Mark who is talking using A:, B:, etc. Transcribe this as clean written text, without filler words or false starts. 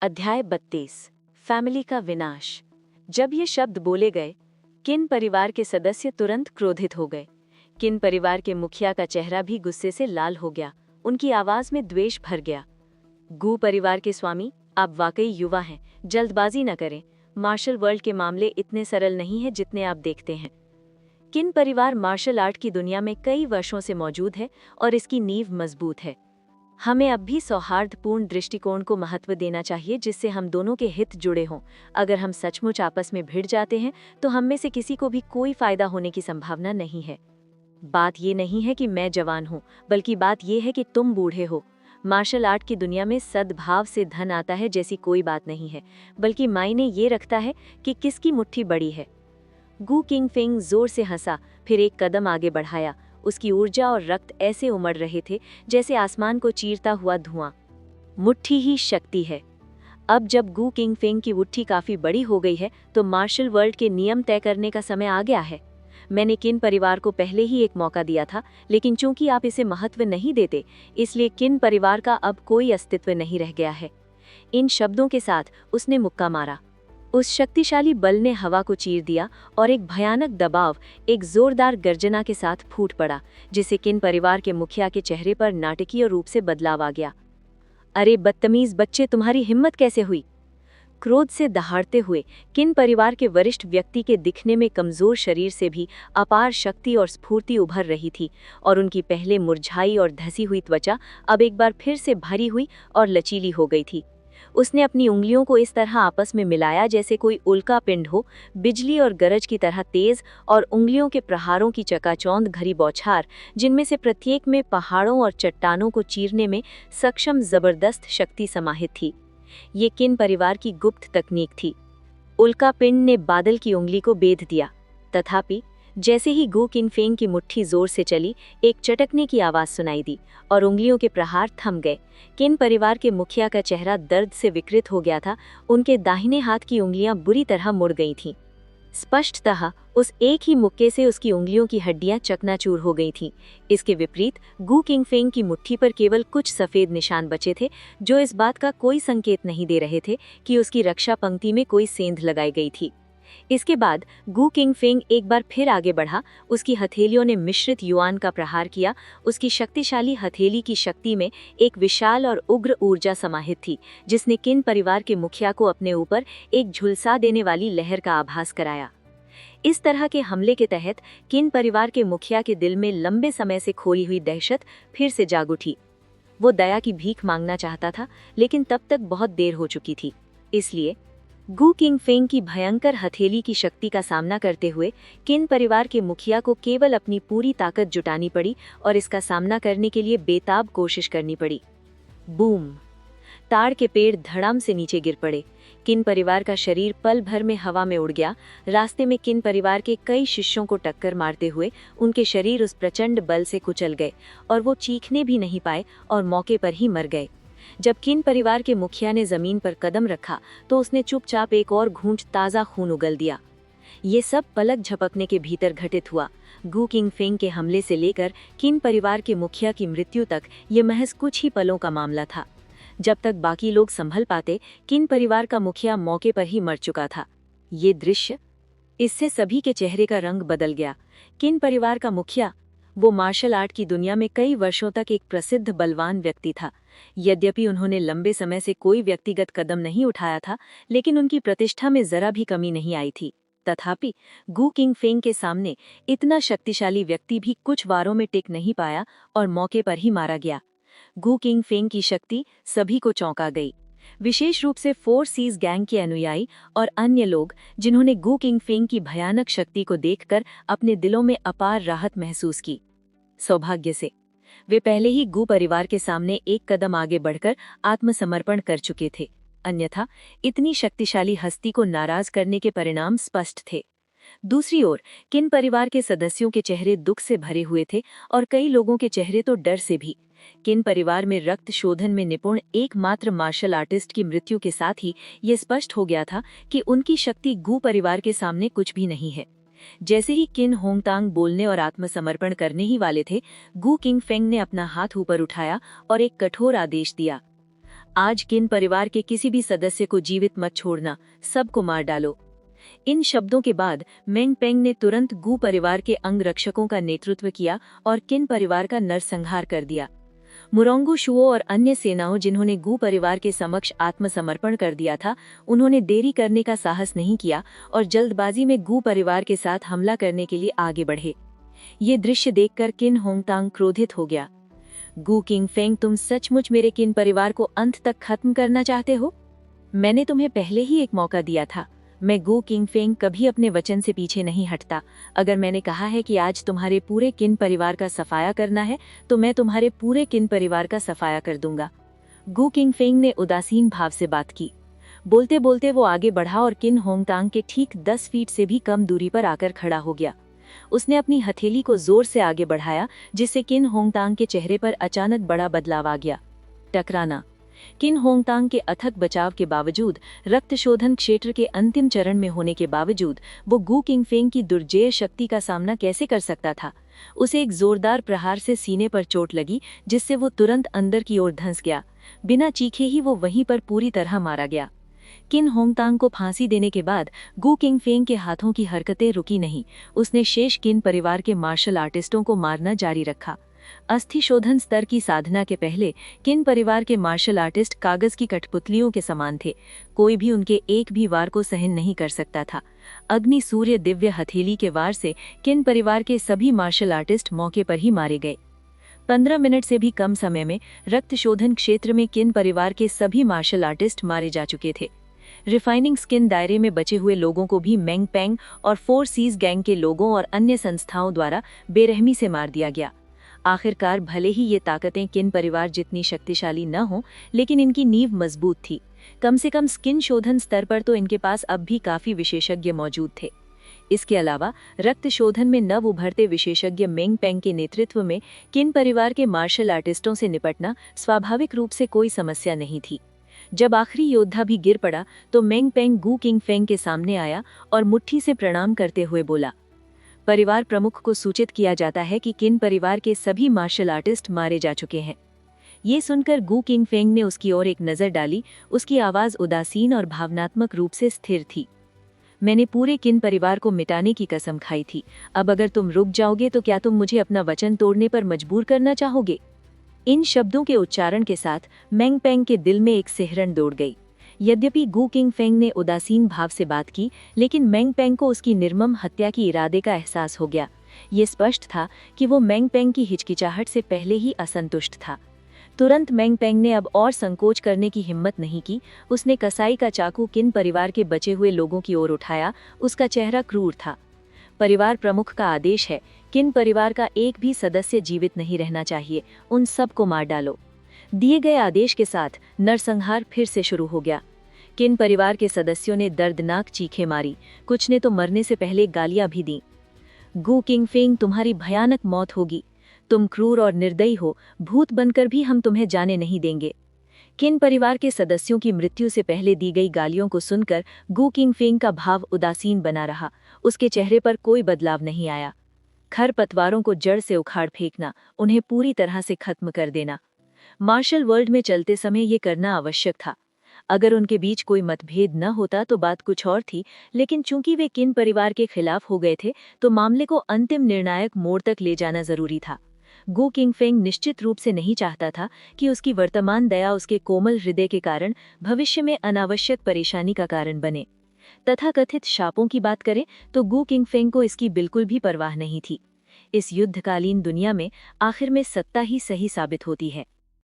A: अध्याय 32 फैमिली का विनाश। जब ये शब्द बोले गए, किन परिवार के सदस्य तुरंत क्रोधित हो गए। किन परिवार के मुखिया का चेहरा भी गुस्से से लाल हो गया, उनकी आवाज में द्वेष भर गया। गू परिवार के स्वामी, आप वाकई युवा हैं, जल्दबाजी न करें। मार्शल वर्ल्ड के मामले इतने सरल नहीं हैं जितने आप देखते हैं। किन परिवार मार्शल आर्ट की दुनिया में कई वर्षों से मौजूद है और इसकी नींव मजबूत है। हमें अब भी सौहार्दपूर्ण दृष्टिकोण को महत्व देना चाहिए, जिससे हम दोनों के हित जुड़े हों। अगर हम सचमुच आपस में भिड़ जाते हैं तो हम में से किसी को भी कोई फायदा होने की संभावना नहीं है। बात ये नहीं है कि मैं जवान हूँ, बल्कि बात ये है कि तुम बूढ़े हो। मार्शल आर्ट की दुनिया में सद्भाव से धन आता है जैसी कोई बात नहीं है, बल्कि मायने ये रखता है कि किसकी मुट्ठी बड़ी है। गू किंग फिंग जोर से हंसा, फिर एक कदम आगे बढ़ाया। उसकी ऊर्जा और रक्त ऐसे उमड़ रहे थे जैसे आसमान को चीरता हुआ धुआं। मुट्ठी ही शक्ति है। अब जब गू किंग फिंग की मुट्ठी काफी बड़ी हो गई है तो मार्शल वर्ल्ड के नियम तय करने का समय आ गया है। मैंने किन परिवार को पहले ही एक मौका दिया था, लेकिन चूंकि आप इसे महत्व नहीं देते, इसलिए किन परिवार का अब कोई अस्तित्व नहीं रह गया है। इन शब्दों के साथ उसने मुक्का मारा। उस शक्तिशाली बल ने हवा को चीर दिया और एक भयानक दबाव एक जोरदार गर्जना के साथ फूट पड़ा, जिसे किन परिवार के मुखिया के चेहरे पर नाटकीय रूप से बदलाव आ गया। अरे बदतमीज बच्चे, तुम्हारी हिम्मत कैसे हुई? क्रोध से दहाड़ते हुए किन परिवार के वरिष्ठ व्यक्ति के दिखने में कमजोर शरीर से भी अपार शक्ति और स्फूर्ति उभर रही थी, और उनकी पहले मुरझाई और धसी हुई त्वचा अब एक बार फिर से भरी हुई और लचीली हो गई थी। उसने अपनी उंगलियों को इस तरह आपस में मिलाया जैसे कोई उल्का पिंड हो, बिजली और गरज की तरह तेज, और उंगलियों के प्रहारों की चकाचौंध घरी बौछार, जिनमें से प्रत्येक में पहाड़ों और चट्टानों को चीरने में सक्षम जबरदस्त शक्ति समाहित थी। ये किन परिवार की गुप्त तकनीक थी। उल्का पिंड ने बादल की उंगली को बेध दिया, तथापि जैसे ही गू किंग फेंग की मुट्ठी जोर से चली, एक चटकने की आवाज सुनाई दी और उंगलियों के प्रहार थम गए। किन परिवार के मुखिया का चेहरा दर्द से विकृत हो गया था। उनके दाहिने हाथ की उंगलियां बुरी तरह मुड़ गई थीं। स्पष्टतः उस एक ही मुक्के से उसकी उंगलियों की हड्डियां चकनाचूर हो गई थीं। इसके विपरीत गू किंग फेंग की मुट्ठी पर केवल कुछ सफेद निशान बचे थे, जो इस बात का कोई संकेत नहीं दे रहे थे कि उसकी रक्षा पंक्ति में कोई सेंध लगाई गई थी। इसके बाद गू किंग फेंग एक बार फिर आगे बढ़ा। उसकी हथेलियों ने मिश्रित युआन का प्रहार किया। उसकी शक्तिशाली हथेली की शक्ति में एक विशाल और उग्र ऊर्जा समाहित थी, जिसने किन परिवार के मुखिया को अपने ऊपर एक झुलसा देने वाली लहर का आभास कराया। इस तरह के हमले के तहत किन परिवार के मुखिया के दिल में लंबे समय से खोई हुई दहशत फिर से जाग उठी। वो दया की भीख मांगना चाहता था, लेकिन तब तक बहुत देर हो चुकी थी। इसलिए गू किंग फेंग की भयंकर हथेली की शक्ति का सामना करते हुए किन परिवार के मुखिया को केवल अपनी पूरी ताकत जुटानी पड़ी और इसका सामना करने के लिए बेताब कोशिश करनी पड़ी। बूम! ताड़ के पेड़ धड़ाम से नीचे गिर पड़े। किन परिवार का शरीर पल भर में हवा में उड़ गया। रास्ते में किन परिवार के कई शिष्यों को टक्कर मारते हुए उनके शरीर उस प्रचंड बल से कुचल गए और वो चीखने भी नहीं पाए और मौके पर ही मर गए। जब किन परिवार के मुखिया ने जमीन पर कदम रखा तो उसने चुपचाप एक और घूंट ताज़ा खून उगल दिया। ये सब पलक झपकने के भीतर घटित हुआ। गू किंग फेंग के हमले से लेकर किन परिवार के मुखिया की मृत्यु तक ये महज कुछ ही पलों का मामला था। जब तक बाकी लोग संभल पाते, किन परिवार का मुखिया मौके पर ही मर चुका था। ये दृश्य, इससे सभी के चेहरे का रंग बदल गया। किन परिवार का मुखिया, वो मार्शल आर्ट की दुनिया में कई वर्षों तक एक प्रसिद्ध बलवान व्यक्ति था। यद्यपि उन्होंने लंबे समय से कोई व्यक्तिगत कदम नहीं उठाया था, लेकिन उनकी प्रतिष्ठा में जरा भी कमी नहीं आई थी। तथापि गू किंग फेंग के सामने इतना शक्तिशाली व्यक्ति भी कुछ वारों में टिक नहीं पाया और मौके पर ही मारा गया। गू किंग फेंग की शक्ति सभी को चौंका गई, विशेष रूप से 4 सीज गैंग के अनुयायी और अन्य लोग, जिन्होंने गू किंग फेंग की भयानक शक्ति को देखकर अपने दिलों में अपार राहत महसूस की। सौभाग्य से वे पहले ही गू परिवार के सामने एक कदम आगे बढ़कर आत्मसमर्पण कर चुके थे, अन्यथा इतनी शक्तिशाली हस्ती को नाराज करने के परिणाम स्पष्ट थे। दूसरी ओर किन परिवार के सदस्यों के चेहरे दुख से भरे हुए थे और कई लोगों के चेहरे तो डर से भी। किन परिवार में रक्त शोधन में निपुण एकमात्र मार्शल आर्टिस्ट की मृत्यु के साथ ही ये स्पष्ट हो गया था कि उनकी शक्ति गू परिवार के सामने कुछ भी नहीं है। जैसे ही किन होंगतांग बोलने और आत्मसमर्पण करने ही वाले थे, गू किंग फेंग ने अपना हाथ ऊपर उठाया और एक कठोर आदेश दिया। आज किन परिवार के किसी भी सदस्य को जीवित मत छोड़ना, सबको मार डालो। इन शब्दों के बाद मेंग पेंग ने तुरंत गू परिवार के अंगरक्षकों का नेतृत्व किया और किन परिवार का नरसंहार कर दिया। मुरोंगू शुओ और अन्य सेनाओं जिन्होंने गू परिवार के समक्ष आत्मसमर्पण कर दिया था, उन्होंने देरी करने का साहस नहीं किया और जल्दबाजी में गू परिवार के साथ हमला करने के लिए आगे बढ़े। ये दृश्य देखकर किन होंगतांग क्रोधित हो गया। गू किंगफेंग, तुम सचमुच मेरे किन परिवार को अंत तक खत्म करना चाहते हो? मैंने तुम्हें पहले ही एक मौका दिया था। मैं गू किंगफेंग कभी अपने वचन से पीछे नहीं हटता। अगर मैंने कहा है कि आज तुम्हारे पूरे किन परिवार का सफाया करना है, तो मैं तुम्हारे पूरे किन परिवार का सफाया कर दूंगा। गू किंगफेंग ने उदासीन भाव से बात की। बोलते बोलते वो आगे बढ़ा और किन होंगतांग के ठीक 10 फीट से भी कम दूरी पर आकर खड़ा हो गया। उसने अपनी हथेली को जोर से आगे बढ़ाया, जिससे किन होंगतांग के चेहरे पर अचानक बड़ा बदलाव आ गया। टकराना। किन होंगतांग के अथक बचाव के बावजूद, रक्त शोधन क्षेत्र के अंतिम चरण में होने के बावजूद, वो गू किंगफेंग की दुर्जेय शक्ति का सामना कैसे कर सकता था? उसे एक जोरदार प्रहार से सीने पर चोट लगी, जिससे वो तुरंत अंदर की ओर धंस गया। बिना चीखे ही वो वहीं पर पूरी तरह मारा गया। किन होंगतांग को फांसी देने के बाद गू किंगफेंग के हाथों की हरकतें रुकी नहीं। उसने शेष किन परिवार के मार्शल आर्टिस्टों को मारना जारी रखा। अस्थि शोधन स्तर की साधना के पहले किन परिवार के मार्शल आर्टिस्ट कागज की कठपुतलियों के समान थे। कोई भी उनके एक भी वार को सहन नहीं कर सकता था। अग्नि सूर्य दिव्य हथेली के वार से किन परिवार के सभी मार्शल आर्टिस्ट मौके पर ही मारे गए। 15 मिनट से भी कम समय में रक्त शोधन क्षेत्र में किन परिवार के सभी मार्शल आर्टिस्ट मारे जा चुके थे। रिफाइनिंग स्किन दायरे में बचे हुए लोगों को भी मेंग पेंग और 4 सीज गैंग के लोगों और अन्य संस्थाओं द्वारा बेरहमी से मार दिया गया। आखिरकार भले ही ये ताकतें किन परिवार जितनी शक्तिशाली न हो, लेकिन इनकी नींव मजबूत थी। कम से कम स्किन शोधन स्तर पर तो इनके पास अब भी काफी विशेषज्ञ मौजूद थे। इसके अलावा रक्त शोधन में नव उभरते विशेषज्ञ मेंग पेंग के नेतृत्व में किन परिवार के मार्शल आर्टिस्टों से निपटना स्वाभाविक रूप से कोई समस्या नहीं थी। जब आखिरी योद्धा भी गिर पड़ा तो मेंग पेंग गू किंगफेंग के सामने आया और मुट्ठी से प्रणाम करते हुए बोला, परिवार प्रमुख को सूचित किया जाता है कि किन परिवार के सभी मार्शल आर्टिस्ट मारे जा चुके हैं। ये सुनकर गू किंगफेंग ने उसकी ओर एक नजर डाली। उसकी आवाज उदासीन और भावनात्मक रूप से स्थिर थी। मैंने पूरे किन परिवार को मिटाने की कसम खाई थी। अब अगर तुम रुक जाओगे तो क्या तुम मुझे अपना वचन तोड़ने पर मजबूर करना चाहोगे? इन शब्दों के उच्चारण के साथ मेंग पेंग के दिल में एक सिहरन दौड़ गई। यद्यपि गू किंगफेंग ने उदासीन भाव से बात की, लेकिन मेंग पेंग को उसकी निर्मम हत्या की इरादे का एहसास हो गया। ये स्पष्ट था कि वो मेंग पेंग की हिचकिचाहट से पहले ही असंतुष्ट था। तुरंत मेंग पेंग ने अब और संकोच करने की हिम्मत नहीं की। उसने कसाई का चाकू किन परिवार के बचे हुए लोगों की ओर उठाया। उसका चेहरा क्रूर था। परिवार प्रमुख का आदेश है, किन परिवार का एक भी सदस्य जीवित नहीं रहना चाहिए। उन सब को मार डालो। दिए गए आदेश के साथ नरसंहार फिर से शुरू हो गया। किन परिवार के सदस्यों ने दर्दनाक चीखें मारी। कुछ ने तो मरने से पहले गालियां भी दी। गू किंगफेंग, तुम्हारी भयानक मौत होगी। तुम क्रूर और निर्दयी हो। भूत बनकर भी हम तुम्हें जाने नहीं देंगे। किन परिवार के सदस्यों की मृत्यु से पहले दी गई गालियों को सुनकर गू किंगफेंग का भाव उदासीन बना रहा। उसके चेहरे पर कोई बदलाव नहीं आया। खरपतवारों को जड़ से उखाड़ फेंकना, उन्हें पूरी तरह से खत्म कर देना। मार्शल वर्ल्ड में चलते समय ये करना आवश्यक था। अगर उनके बीच कोई मतभेद न होता तो बात कुछ और थी, लेकिन चूंकि वे किन परिवार के खिलाफ हो गए थे तो मामले को अंतिम निर्णायक मोड़ तक ले जाना जरूरी था। गू किंगफेंग निश्चित रूप से नहीं चाहता था कि उसकी वर्तमान दया उसके कोमल हृदय के कारण भविष्य में अनावश्यक परेशानी का कारण बने। तथाकथित शापों की बात करें तो गू किंगफेंग को इसकी बिल्कुल भी परवाह नहीं थी। इस युद्धकालीन दुनिया में आखिर में सत्ता ही सही साबित होती है।